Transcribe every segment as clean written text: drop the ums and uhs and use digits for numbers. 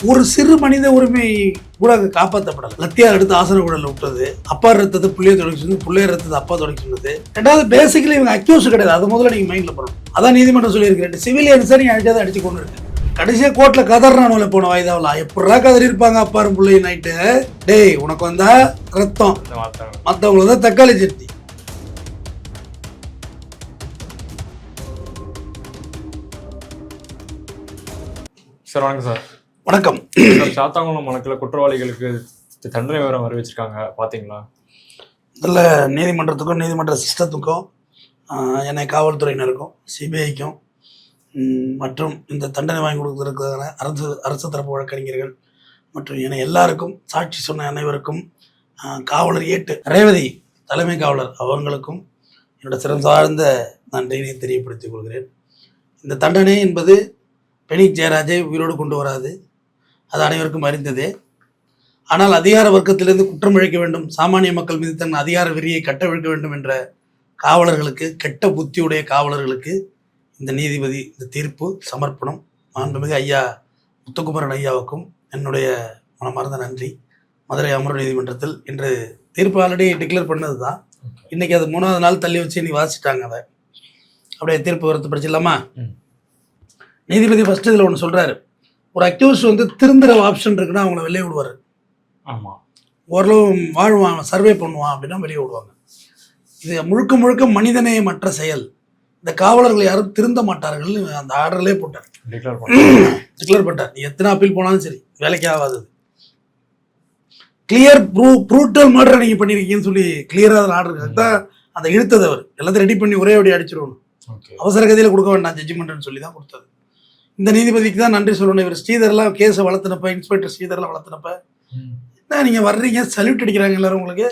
ஒரு சிறு மனித உரிமை கூட காப்பாற்றப்படலை. லத்தியார் எடுத்து ஆசன குடல விட்டது, அப்பா ரத்தத்தை பிள்ளைய தொடங்கி சொன்னது, பிள்ளைய ரத்தத்தை அப்பா தொடங்கி சொன்னது. ரெண்டாவது பேசிக்கலி இவங்க அக்யூஸ் கிடையாது, அது முதல்ல நீங்க மைண்ட்ல பண்ணணும். அதான் நீதிமன்றம் சொல்லியிருக்கிறேன், சிவிலியன்ஸை நீங்க அடிச்சாதான் அடிச்சு கொண்டு இருக்கு. கடைசியா கோர்ட்ல கதறானவங்கள போன வாய்தாவலாம் எப்படா கதறி இருப்பாங்க அப்பாரும் பிள்ளையும் நைட்டு. டேய் உனக்கு வந்தா ரத்தம், மற்றவங்களுக்கு தான் தக்காளி சட்னி. சார் வணக்கம் சார். வணக்கம். சாத்தாங்குளம் வழக்கில் குற்றவாளிகளுக்கு தண்டனை விவரம் அறிவிச்சிருக்காங்க, பார்த்தீங்களா? இதில் நீதிமன்றத்துக்கும் நீதிமன்ற சிஸ்டத்துக்கும் என்னை காவல்துறையினருக்கும் சிபிஐக்கும் மற்றும் இந்த தண்டனை வாங்கி கொடுக்கறதுக்கான அரசு தரப்பு வழக்கறிஞர்கள் மற்றும் என எல்லாருக்கும், சாட்சி சொன்ன அனைவருக்கும், காவலர் ஏட்டு ரேவதி தலைமை காவலர் அவர்களுக்கும் என்னோட சிறம் சார்ந்த நன்றியினை தெரியப்படுத்திக் கொள்கிறேன். இந்த தண்டனை என்பது பெனிக் ஜெயராஜை உயிரோடு கொண்டு வராது, அது அனைவருக்கும் அறிந்ததே. ஆனால் அதிகார வர்க்கத்திலிருந்து குற்றம் இழைக்க வேண்டும், சாமானிய மக்கள் மீது தன் அதிகார வெறியை கட்டவிழ்க்க வேண்டும் என்ற காவலர்களுக்கு, கெட்ட புத்தியுடைய காவலர்களுக்கு இந்த நீதிபதி இந்த தீர்ப்பு சமர்ப்பணம். மாண்புமிகு ஐயா முத்துக்குமரன் ஐயாவுக்கும் என்னுடைய மனமார்ந்த நன்றி. மதுரை அமர்வு நீதிமன்றத்தில் இன்று தீர்ப்பு ஆல்ரெடி டிக்ளேர் பண்ணது தான், இன்னைக்கு அது 3வது நாள் தள்ளி வச்சு இன்னைக்கு வாசிட்டாங்க. அதை அப்படியே தீர்ப்பு வரத்து படிச்சிடலாமா? நீதிபதி ஃபர்ஸ்ட் இதில் ஒன்று சொல்கிறாரு, ஒரு அக்யூஸ் திருந்துற ஆப்ஷன் இருக்குன்னா அவங்கள வெளியே விடுவார். ஆமாம், ஓரளவு வாழ்வான், சர்வே பண்ணுவான் அப்படின்னா வெளியே விடுவாங்க. இது முழுக்க முழுக்க மனிதநேயமற்ற செயல், இந்த காவலர்கள் யாரும் திருந்த மாட்டார்கள் அந்த ஆர்டர்லேயே போட்டார், டிக்ளேர் பண்ணார். நீ எத்தனை அப்பீல் போனாலும் சரி வேலைக்கு ஆகாது. கிளியர் ப்ரூட்டல் மர்டர் நீங்கள் பண்ணியிருக்கீங்கன்னு சொல்லி கிளியராக அதில் ஆர்டர் தான் அந்த இழுத்தது. அவர் எல்லாத்தையும் ரெடி பண்ணி ஒரே அடி அடிச்சிடணும், அவசர கதியில் கொடுக்க வேண்டாம் ஜட்ஜ்மெண்ட்னு சொல்லி தான் கொடுத்தது. இந்த நீதிபதிக்கு தான் நன்றி சொல்லணும். இவர் ஸ்ரீதர்லாம் கேஸை வளர்த்தினப்ப, இன்ஸ்பெக்டர் ஸ்ரீதர்லாம் வளர்த்தினப்ப, என்ன நீங்கள் வர்றீங்க சல்யூட் அடிக்கிறாங்க எல்லாரும் உங்களுக்கு.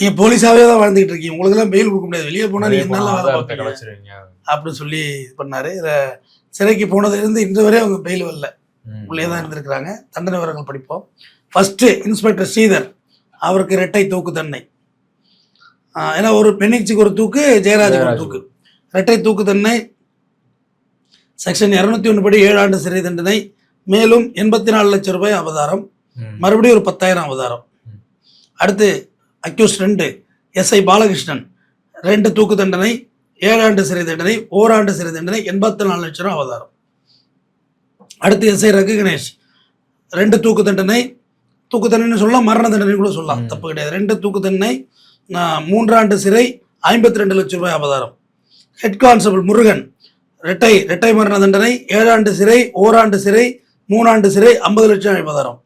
நீங்கள் போலீஸாகவே தான் வாழ்ந்துகிட்டு இருக்கீங்க, உங்களுக்குலாம் பெயில் கொடுக்க முடியாது, வெளியே போனால் நீங்கள் நல்லா வேலை பார்த்துருவீங்க அப்படின்னு சொல்லி இது பண்ணார். இதில் சிறைக்கு போனதுலேருந்து இன்று வரை அவங்க பெயில் வரல, உள்ளே தான் இருந்திருக்கிறாங்க. தண்டனை விவரங்கள் படிப்போம். ஃபர்ஸ்ட்டு இன்ஸ்பெக்டர் ஸ்ரீதர், அவருக்கு இரட்டை தூக்கு தண்டனை. ஏன்னா ஒரு பெனிக்ஸுக்கு ஒரு தூக்கு, ஜெயராஜுக்கு ஒரு தூக்கு, இரட்டை தூக்கு தண்டனை. செக்ஷன் 201 படி 7 ஆண்டு சிறை தண்டனை, மேலும் 84 லட்சம் ரூபாய் அபதாரம், மறுபடியும் ஒரு 10,000 அபதாரம். அடுத்து அக்யூஸ் 2 எஸ்ஐ பாலகிருஷ்ணன், 2 தூக்கு தண்டனை, 7 ஆண்டு சிறை தண்டனை, ஓராண்டு சிறை தண்டனை, 84 லட்சம் ரூபாய் அபதாரம். அடுத்து எஸ்ஐ ரகு கணேஷ், 2 தூக்கு தண்டனை, தூக்கு தண்டனை சொல்லலாம், மரண தண்டனை கூட சொல்லலாம், தப்பு கிடையாது. 2 தூக்கு தண்டனை, 3 ஆண்டு சிறை, 52 லட்சம் ரூபாய் அபதாரம். ஹெட் கான்ஸ்டபிள் முருகன், இரட்டை மரண தண்டனை, 7 ஆண்டு சிறை, ஓராண்டு சிறை, 3 ஆண்டு சிறை, 50 லட்சம் அபதாரம்.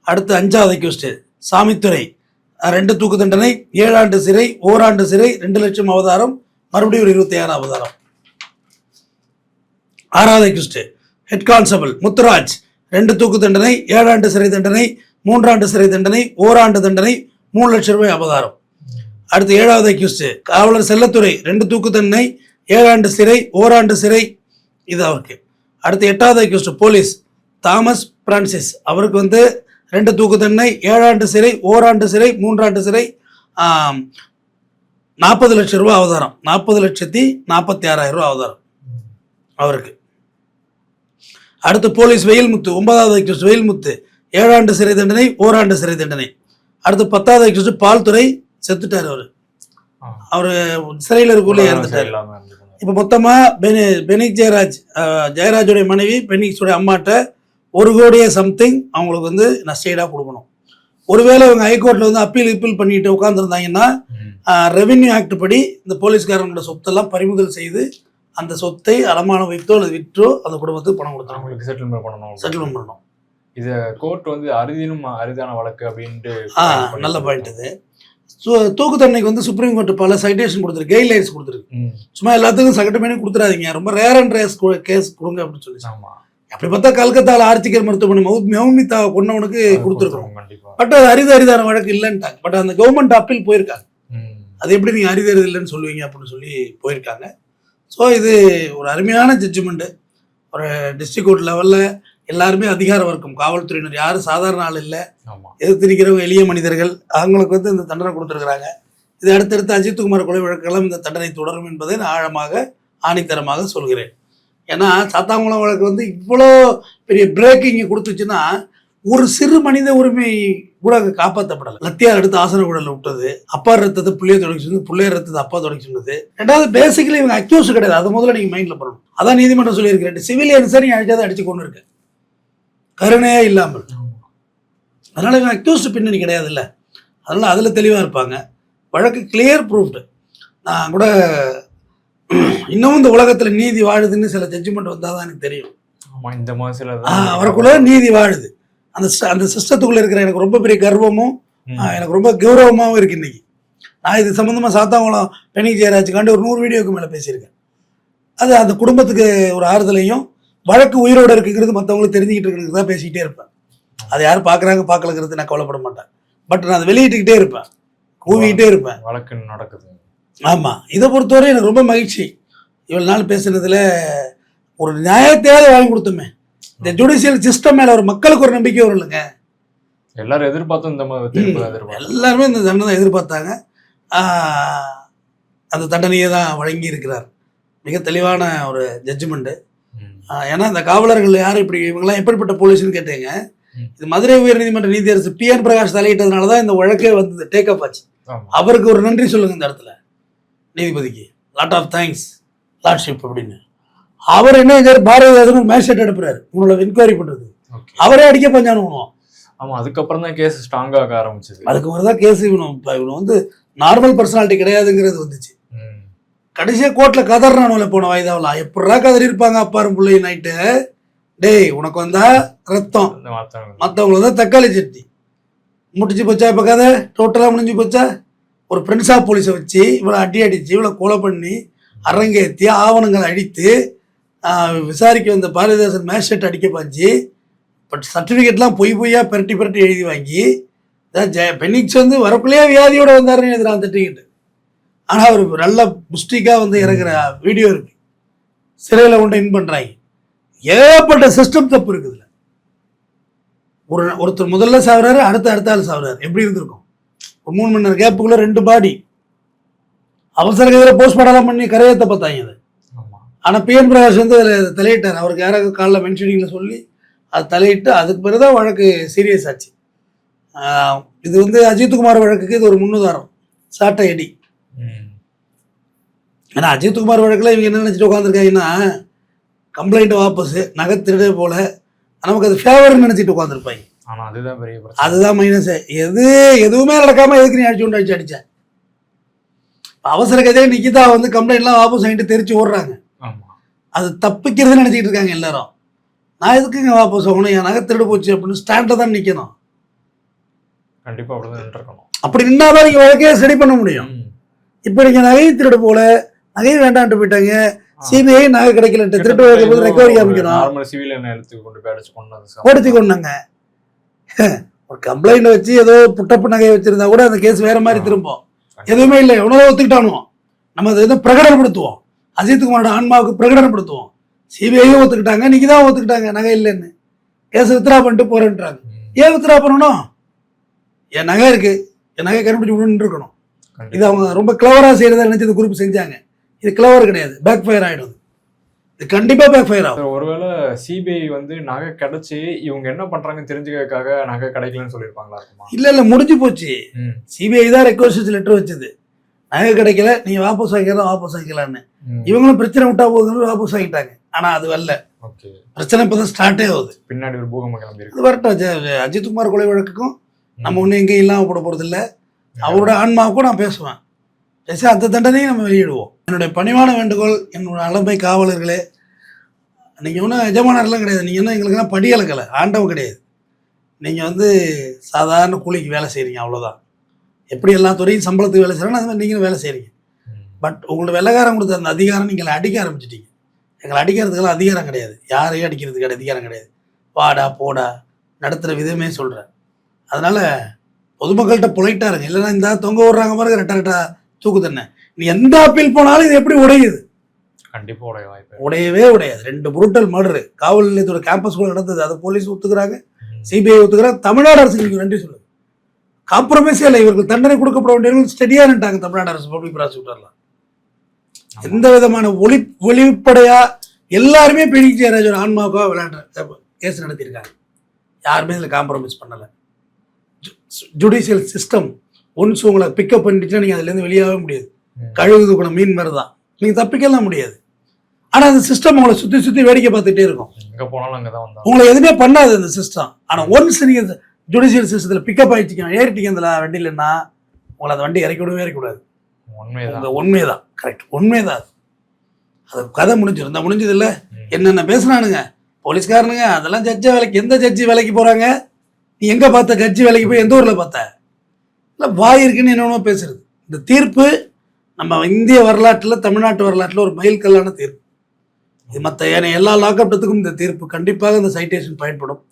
அடுத்து 5வது அக்யூஸ்ட் சாமித்துறை, 2 தூக்கு தண்டனை, 7 ஆண்டு சிறை, ஓராண்டு சிறை, 2 லட்சம் அபதாரம், மறுபடியும் ஒரு 26 அபதாரம். 6வது அக்யூஸ்ட் ஹெட் கான்ஸ்டபிள் முத்துராஜ், 2 தூக்கு தண்டனை, 7 ஆண்டு சிறை தண்டனை, 3 ஆண்டு சிறை தண்டனை, ஓராண்டு தண்டனை, 3 லட்சம் ரூபாய் அபதாரம். அடுத்து 7வது அக்யூஸ்ட் காவலர் செல்லத்துறை, 2 தூக்கு தண்டனை, 7 ஆண்டு சிறை, ஓராண்டு சிறை, இது அவருக்கு. அடுத்து 8வது அக்யூஸ்ட் போலீஸ் தாமஸ் பிரான்சிஸ், அவருக்கு 2 தூக்கு தண்டனை, 7 ஆண்டு சிறை, ஓராண்டு சிறை, 3 ஆண்டு சிறை, 40 லட்சம் ரூபாய் அவதாரம், 40,46,000 ரூபாய் அவதாரம் அவருக்கு. அடுத்து போலீஸ் வெயில்முத்து, 9வது அக்யூஸ்ட் வெயில்முத்து, 7 ஆண்டு சிறை தண்டனை, ஓராண்டு சிறை தண்டனை. அடுத்து 10வது அக்யூஸ்ட் பால்துறை, செத்துட்டார் அவர், அவர் சிறையில் இருக்குள்ளே இறந்துட்டார். இப்போ மொத்தமாக பெனிக் ஜெயராஜுடைய மனைவி பெனிக்ஸுடைய அம்மாட்ட 1 கோடியே சம்திங் அவங்களுக்கு நஷ்டஈடாக கொடுக்கணும். ஒருவேளை இவங்க ஹைகோர்ட்டில் அப்பீல் பண்ணிட்டு உட்காந்துருந்தாங்கன்னா ரெவென்யூ ஆக்ட் படி இந்த போலீஸ்காரங்களோட சொத்தெல்லாம் பறிமுதல் செய்து அந்த சொத்தை அடமானம் வைத்தோ அல்லது விற்றோ அந்த குடும்பத்துக்கு பணம் கொடுத்தாங்க, செட்டில்மெண்ட் பண்ணணும். இது கோர்ட் அரிதான வழக்கு அப்படின்ட்டு நல்ல பாயிண்ட் இது. தூக்கு தண்டனைக்கு சுப்ரீம் கோர்ட் பல சைட்டேஷன் கொடுத்துருக்கு, கைட்லைன்ஸ் கொடுத்துருக்கு. சும்மா எல்லாத்துக்கும் சகட்டமே கொடுத்துறாதீங்க, ரொம்ப ரேர் அண்ட் ரேஸ் கேஸ் கொடுங்க அப்படின்னு சொல்லி. அப்படி பார்த்தா கல்கத்தாவில் ஆர்த்திகர் மருத்துவமனை மௌமிதா கொன்னவனுக்கு கொடுத்துருக்கோம், பட் அது அரிதான வழக்கு இல்லைன்ட்டாங்க. பட் அந்த கவர்மெண்ட் அப்பீல் போயிருக்காங்க, அது எப்படி நீங்கள் அரிதாரி இல்லைன்னு சொல்லுவீங்க அப்படின்னு சொல்லி போயிருக்காங்க. ஸோ இது ஒரு அருமையான ஜட்ஜ்மெண்ட்டு. ஒரு டிஸ்ட்ரிக்ட் கோர்ட் லெவலில் எல்லாருமே அதிகார வர்க்கம், காவல்துறையினர் யாரும் சாதாரண ஆள் இல்லை, எதிர்த்து நிற்கிறவங்க எளிய மனிதர்கள், அவங்களுக்கு இந்த தண்டனை கொடுத்துருக்குறாங்க. இது அடுத்தடுத்து அஜித்குமார் கொலை வழக்கெல்லாம் இந்த தண்டனை தொடரும் என்பதை நான் ஆழமாக ஆணித்தரமாக சொல்கிறேன். ஏன்னா சாத்தாங்குளம் வழக்கு வந்து இவ்வளோ பெரிய பிரேக்கிங் கொடுத்துச்சுன்னா ஒரு சிறு மனித உரிமை கூட அங்கே காப்பாற்றப்படலை. லத்தியார் எடுத்து ஆசன கூடல விட்டது, அப்பா ரத்தத்தை பிள்ளைய தொடங்கி சொன்னது, பிள்ளைய ரத்தத்தை அப்பா தொடங்கி சொன்னது. ரெண்டாவது பேசிக்கலி இவங்க அக்யூஸ் கிடையாது, அது முதல்ல நீங்கள் மைண்டில் பண்ணணும். அதான் நீதிமன்றம் சொல்லியிருக்கிறேன், சிவிலியன்ஸை நீங்கள் அடிச்சாதான் அடிச்சு கொண்டு இருக்கு கருணையே இல்லாமல். அதனால இவங்க அக்யூஸ்ட் பின்னணி கிடையாது இல்லை, அதனால அதில் தெளிவாக இருப்பாங்க. வழக்கு கிளியர் ப்ரூஃப்டு. நான் கூட இன்னமும் இந்த உலகத்தில் நீதி வாழுதுன்னு சில ஜட்ஜ்மெண்ட் வந்தால் தான் எனக்கு தெரியும். இந்த மாதத்துல அவருக்குள்ள நீதி வாழுது. அந்த சிஸ்டத்துக்குள்ள இருக்கிற எனக்கு ரொம்ப பெரிய கர்வமும் எனக்கு ரொம்ப கௌரவமாகவும் இருக்கு. இன்னைக்கு நான் இது சம்மந்தமாக சாத்தாங்குளம் பெனி ஜெயராஜுக்காண்டி ஒரு 100 வீடியோக்கு மேலே பேசியிருக்கேன். அது அந்த குடும்பத்துக்கு ஒரு ஆறுதலையும் வழக்கு உயிரோடு இருக்குங்கிறது மற்றவங்களுக்கு தெரிஞ்சுக்கிட்டு இருக்கிறது தான் பேசிக்கிட்டே இருப்பேன். அதை யாரும் பார்க்குறாங்க பார்க்கலங்கிறது நான் கவலைப்பட மாட்டேன். பட் நான் அதை வெளியிட்டுக்கிட்டே இருப்பேன், கூவிக்கிட்டே இருப்பேன். வழக்கு நடக்குது. ஆமாம், இதை பொறுத்தவரை எனக்கு ரொம்ப மகிழ்ச்சி. இவ்வளோ நாள் பேசுனதுல ஒரு நியாயத்தையாவது வாங்கி கொடுத்தோமே. இந்த ஜுடிஷியல் சிஸ்டம் மேலே ஒரு மக்களுக்கு ஒரு நம்பிக்கை வரும் இல்லைங்க. எல்லாரும் எதிர்பார்த்தும் இந்த மாதிரி எல்லாருமே இந்த தண்டனை எதிர்பார்த்தாங்க. அந்த தண்டனையை தான் வழங்கி இருக்கிறார். மிக தெளிவான ஒரு ஜட்ஜ்மெண்ட்டு. ஏன்னா இந்த காவலர்கள் யாரும் இப்படி இவங்கெல்லாம் எப்படிப்பட்ட போலீஸ்ன்னு கேட்டீங்க. இது மதுரை உயர்நீதிமன்ற நீதியரசு PN பிரகாஷ் தலையிட்டதுனால தான் இந்த வழக்கே வந்து டேக் அப் ஆச்சு. அவருக்கு ஒரு நன்றி சொல்லுங்க இந்த இடத்துல, நீதிபதிக்கு லாட் ஆஃப் தேங்க்ஸ் லார்ட்ஷிப் அப்படின்னு. அவர் என்ன பாரதிதாசன் மேஜிஸ்ட்ரேட் அனுப்புறாரு உங்களோட என்கொயரி பண்றது, அவரே அடிக்க பஞ்சானு பண்ணுவோம். ஆமா, அதுக்கப்புறம் தான் கேஸ் ஸ்ட்ராங் ஆக ஆரம்பிச்சது. அதுக்கு மாதிரி தான் கேஸ் இவனு வந்து நார்மல் பர்சனாலிட்டி கிடையாதுங்கிறது வந்துச்சு. கடைசியாக கோர்ட்டில் கதறானுல போன வயதாவலாம் எப்படா கதறி இருப்பாங்க அப்பாரும் பிள்ளையும் நைட்டு. டேய் உனக்கு வந்தா ரத்தம், மற்றவங்களுக்கு தான் தக்காளி சட்னி. முடிச்சு போச்சா இப்போ கதை டோட்டலாக முடிஞ்சு போச்சா? ஒரு பிரின்ஸ் ஆஃப் போலீஸை வச்சு இவ்வளோ அடி அடித்து இவ்வளோ கொலை பண்ணி அரங்கேற்றி ஆவணங்களை அடித்து விசாரிக்க வந்த பாரதிதாசன் மேஜிஸ்ட்ரேட் அடிக்க பாஞ்சு, பட் சர்டிஃபிகேட்லாம் பொய்யா பெரட்டி எழுதி வாங்கி பெனிக்ஸ் வந்து வரக்குள்ளேயே வியாதியோடு வந்தாருன்னு எழுதுறான் சர்டிஃபிகேட். ஆனால் அவர் நல்ல புஸ்டிக்காக வந்து இறங்குற வீடியோ இருக்கு, சிறையில் கொண்டு இன் பண்ணுறாங்க. ஏகப்பட்ட சிஸ்டம் தப்பு இருக்குதுல்ல. ஒருத்தர் முதல்ல சாவுறாரு, அடுத்த ஆள் சாவுறாரு. எப்படி இருந்திருக்கும்? ஒரு 3 மணி நேரம் கேப்புக்குள்ள 2 பாடி அவசர கதியில் போஸ்ட்மார்ட்டம் பண்ணி கரையத்தை பார்த்தாங்க அது. ஆனால் PN பிரகாஷ் வந்து அதில் தலையிட்டார். அவருக்கு யாராவது காலைல மென்ஷனிங்கில் சொல்லி அது தலையிட்டு அதுக்கு பிறகுதான் வழக்கு சீரியஸ் ஆச்சு. இது வந்து அஜித்குமார் வழக்குக்கு இது ஒரு முன்னுதாரணம், சாட்டை அடி. ஏன்னா அஜித்குமார் வழக்கில் இவங்க என்ன நினச்சிட்டு உட்காந்துருக்காங்கன்னா கம்ப்ளைண்ட் வாபஸ், நகை திருடே போல நமக்கு அது ஃபேவர்னு நினச்சிட்டு உட்காந்துருப்பாங்க. அதுதான் மைனஸு. எதுவுமே நடக்காமல் எதுக்கு நீ அடிச்சேன். அவசர கதையில நிக்கிதா வந்து கம்ப்ளைண்ட்லாம் வாபஸ் வாங்கிட்டு தெரிச்சு ஓடுறாங்க. அது தப்பிக்கிறதுன்னு நினச்சிக்கிட்டு இருக்காங்க எல்லாரும். நான் எதுக்குங்க வாபஸ் வாங்கணும், என் நகை திருடு போச்சு அப்படின்னு ஸ்டாண்டில் தான் நிற்கணும். கண்டிப்பாக அப்படிதான் இருக்கணும். அப்படி நின்னாதான் நீங்கள் வழக்கையே ஸ்டடி பண்ண முடியும். இப்போ நீங்கள் நகை திருடு போல, நகை வேண்டான்ட்டு போயிட்டாங்க, CBI நகை கிடைக்கலன்ட்டு திருட்டு போது ரெக்கவரி காமிக்கணும். ஓடிச்சு கொண்டாங்க. ஒரு கம்ப்ளைண்ட் வச்சு ஏதோ புட்டப்பு நகையை வச்சிருந்தா கூட அந்த கேஸ் வேற மாதிரி திரும்பும். எதுவுமே இல்லை, எவ்வளோ ஒத்துக்கிட்டானுவோம். நம்ம அதை எதுவும் பிரகடனப்படுத்துவோம், அஜித்குமாரோட ஆன்மாவுக்கு பிரகடனப்படுத்துவோம். CBIயும் ஒத்துக்கிட்டாங்க, இன்னைக்கு தான் ஒத்துக்கிட்டாங்க நகை இல்லைன்னு. கேஸ் வித்ரா பண்ணிட்டு போறேன்றாங்க. ஏன் வித்ரா பண்ணணும்? என் நகை இருக்கு, என் நகை கண்டுபிடிச்சு விடணுன்னு இருக்கணும். இது அவங்க ரொம்ப கிளவராக செய்யறதா நினைச்சு இந்த குரூப் செஞ்சாங்க. இது கிளவர் கிடையாது, பேக் ஃபயர் ஆகிடும். இது கண்டிப்பாக பேக் ஃபயர் ஆகும். ஒருவேளை CBI வந்து நகை கிடைச்சி இவங்க என்ன பண்றாங்கன்னு தெரிஞ்சுக்கிறதுக்காக நகை கிடைக்கலன்னு சொல்லியிருப்பாங்களா? இல்லை முடிஞ்சு போச்சு. CBI தான் ரெக்வஸ்ட் லெட்டர் வச்சது, நகை கிடைக்கல, நீ வாபஸ் வாங்கிக்கலான்னு. இவங்களும் பிரச்சனை விட்டா போகுதுன்னு வாபஸ் வாங்கிட்டாங்க. ஆனால் அது வரல, பிரச்சனை இப்போ தான் ஸ்டார்ட்டே ஆகுது. பின்னாடி ஒரு பூகம்பம் கிளம்பி இது வரட்டும். அஜித்குமார் கொலை வழக்குக்கும் நம்ம ஒன்றும் எங்கேயும் இல்லாமல் போட போகிறது இல்லை. அவரோட ஆன்மாவுக்கும் நான் பேசுவேன், பேசி அந்த தண்டனையும் நம்ம வெளியிடுவோம். என்னுடைய பணிவான வேண்டுகோள், என்னோட அலம்பை காவலர்களே, நீங்கள் ஒன்றும் எஜமானர்லாம் கிடையாது, நீங்கள் என்ன எங்களுக்குலாம் படியலக்கலை, ஆண்டவன் கிடையாது. நீங்கள் வந்து சாதாரண கூலிக்கு வேலை செய்கிறீங்க, அவ்வளோதான். எப்படி எல்லா துறையும் சம்பளத்துக்கு வேலை செய்கிறாங்க அது மாதிரி நீங்களும் வேலை செய்கிறீங்க. பட் உங்களோட வெள்ளக்காரன் கொடுத்த அந்த அதிகாரம் நீங்கள் அடிக்க ஆரம்பிச்சிட்டீங்க. எங்களை அடிக்கிறதுக்கெல்லாம் அதிகாரம் கிடையாது, யாரையும் அடிக்கிறதுக்கு அதிகாரம் கிடையாது. வாடா போடா நடத்துகிற விதமே சொல்கிறேன். அதனால் பொதுமக்கள்கிட்ட பொலைட்டாக இருங்க. இல்லைன்னா இந்த தொங்க விடுறாங்க பாருங்க ரெட்டா தூக்கு தண்ணே. நீ எந்த அப்பீல் போனாலும் இது எப்படி உடையுது? கண்டிப்பாக உடைய வாய்ப்பு உடையவே உடையாது. 2 புரூட்டல் மர்டரு காவல் நிலையத்தோட கேம்பஸ்குள்ள நடந்தது. அதை போலீஸ் ஒத்துக்கிறாங்க, CBI ஒத்துக்கிறாங்க, தமிழ்நாடு அரசுக்கு நீங்கள் நன்றி சொல்லுங்க. காம்ப்ரமைஸே இல்லை. இவருக்கு தண்டனை கொடுக்கப்பட வேண்டியவர்கள் ஸ்டெடியாக நின்ட்டாங்க தமிழ்நாடு அரசு, பப்ளிக் ப்ராசிக்யூட்டர்லாம். எந்த விதமான வெளிப்படையா எல்லாருமே பீனிக்ஸ் ஜெயராஜோட ஆன்மாவுக்காக விளையாடுற கேஸ் நடத்தியிருக்காங்க. யாருமே இதில் காம்ப்ரமைஸ் பண்ணலை. ஜுடிஷியல் சிஸ்டம் ஒன்ஸ் உங்களை பிக்கப் பண்ணிட்டுனா நீங்கள் அதுலேருந்து வெளியாகவே முடியாது. கழுவுது கூட மீன் மாதிரி தான், நீங்கள் தப்பிக்கலாம் முடியாது. ஆனால் அந்த சிஸ்டம் உங்களை சுற்றி சுற்றி வேடிக்கை பார்த்துட்டே இருக்கும். எங்கே போனாலும் அங்கே தான் வந்தோம், உங்களை எதுவுமே பண்ணாது அந்த சிஸ்டம். ஆனால் ஒன்ஸ் நீங்கள் ஜுடிஷியல் சிஸ்டத்தில் பிக்கப் ஆகிட்டீங்க, ஏறிட்டீங்க அந்த வண்டியிலன்னா உங்களை அந்த வண்டி இறக்கி விடவே இறக்கக்கூடாது. உண்மைதான், கரெக்ட், உண்மைதான். அது கதை முடிஞ்சிருந்தா முடிஞ்சது இல்லை. என்னென்ன பேசுனானுங்க போலீஸ்காரனுங்க, அதெல்லாம் ஜட்ஜை வேலைக்கு, எந்த ஜட்ஜி வேலைக்கு போகிறாங்க? நீ எங்கே பார்த்த ஜட்ஜி வேலைக்கு போய் எந்த ஊரில் பார்த்த? இல்லை வாய் இருக்குன்னு என்னென்னமோ பேசுறது. இந்த தீர்ப்பு நம்ம இந்திய வரலாற்றில், தமிழ்நாட்டு வரலாற்றில் ஒரு மைல்கல்லான தீர்ப்பு. இது மற்ற எல்லா லாக்அப்டத்துக்கும் இந்த தீர்ப்பு கண்டிப்பாக இந்த சைட்டேஷன் பயன்படும்.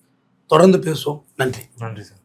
தொடர்ந்து பேசுவோம். நன்றி. நன்றி சார்.